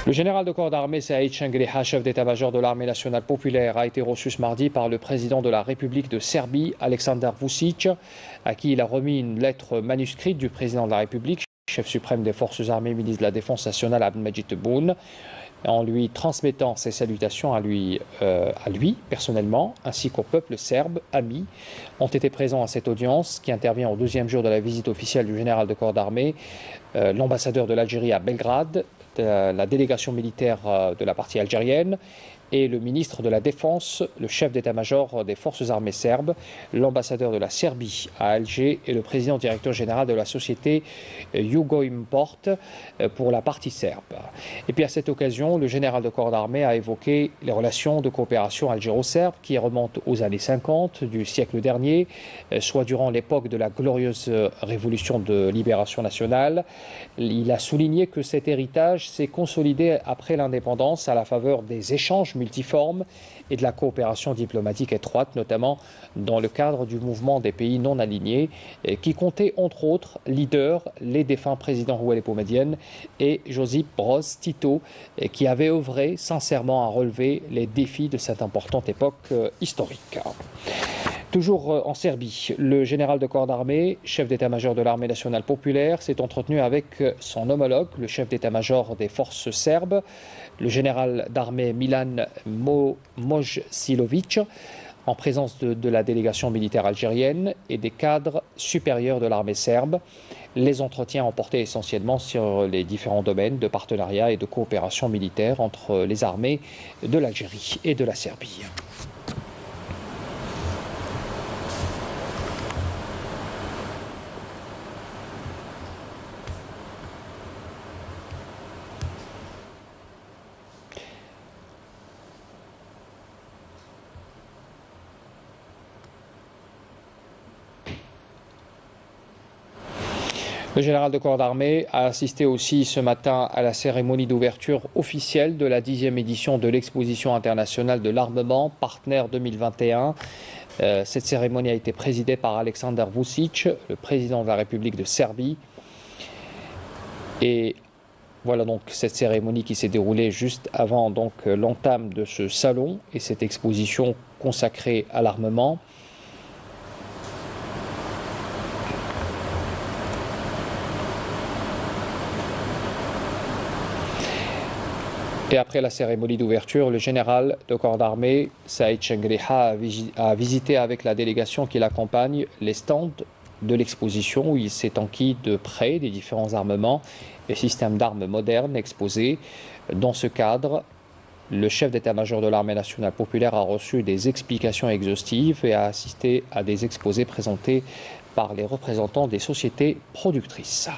Le général de corps d'armée Saïd Changriha, chef d'état-major de l'armée nationale populaire, a été reçu ce mardi par le président de la République de Serbie, Aleksandar Vučić, à qui il a remis une lettre manuscrite du président de la République, chef suprême des forces armées, ministre de la Défense nationale Abdelmadjid Tebboune, en lui transmettant ses salutations à lui personnellement, ainsi qu'au peuple serbe, amis, ont été présents à cette audience qui intervient au deuxième jour de la visite officielle du général de corps d'armée, l'ambassadeur de l'Algérie à Belgrade, la délégation militaire de la partie algérienne et le ministre de la Défense, le chef d'état-major des forces armées serbes, l'ambassadeur de la Serbie à Alger et le président directeur général de la société Jugoimport pour la partie serbe. Et puis à cette occasion, le général de corps d'armée a évoqué les relations de coopération algéro-serbe qui remontent aux années 50 du siècle dernier, soit durant l'époque de la glorieuse révolution de libération nationale. Il a souligné que cet héritage s'est consolidé après l'indépendance à la faveur des échanges multiformes et de la coopération diplomatique étroite, notamment dans le cadre du mouvement des pays non alignés, qui comptait entre autres leaders les défunts présidents Juan Epomedian et Josip Broz Tito, qui avaient œuvré sincèrement à relever les défis de cette importante époque historique. Toujours en Serbie, le général de corps d'armée, chef d'état-major de l'armée nationale populaire, s'est entretenu avec son homologue, le chef d'état-major des forces serbes, le général d'armée Milan Mojsilović, en présence de la délégation militaire algérienne et des cadres supérieurs de l'armée serbe. Les entretiens ont porté essentiellement sur les différents domaines de partenariat et de coopération militaire entre les armées de l'Algérie et de la Serbie. Le général de corps d'armée a assisté aussi ce matin à la cérémonie d'ouverture officielle de la 10e édition de l'exposition internationale de l'armement Partner 2021. Cette cérémonie a été présidée par Aleksandar Vučić, le président de la République de Serbie. Et voilà donc cette cérémonie qui s'est déroulée juste avant l'entame de ce salon et cette exposition consacrée à l'armement. Et après la cérémonie d'ouverture, le général de corps d'armée, Saïd Changriha, a visité avec la délégation qui l'accompagne les stands de l'exposition où il s'est enquis de près des différents armements et systèmes d'armes modernes exposés. Dans ce cadre, le chef d'état-major de l'armée nationale populaire a reçu des explications exhaustives et a assisté à des exposés présentés par les représentants des sociétés productrices.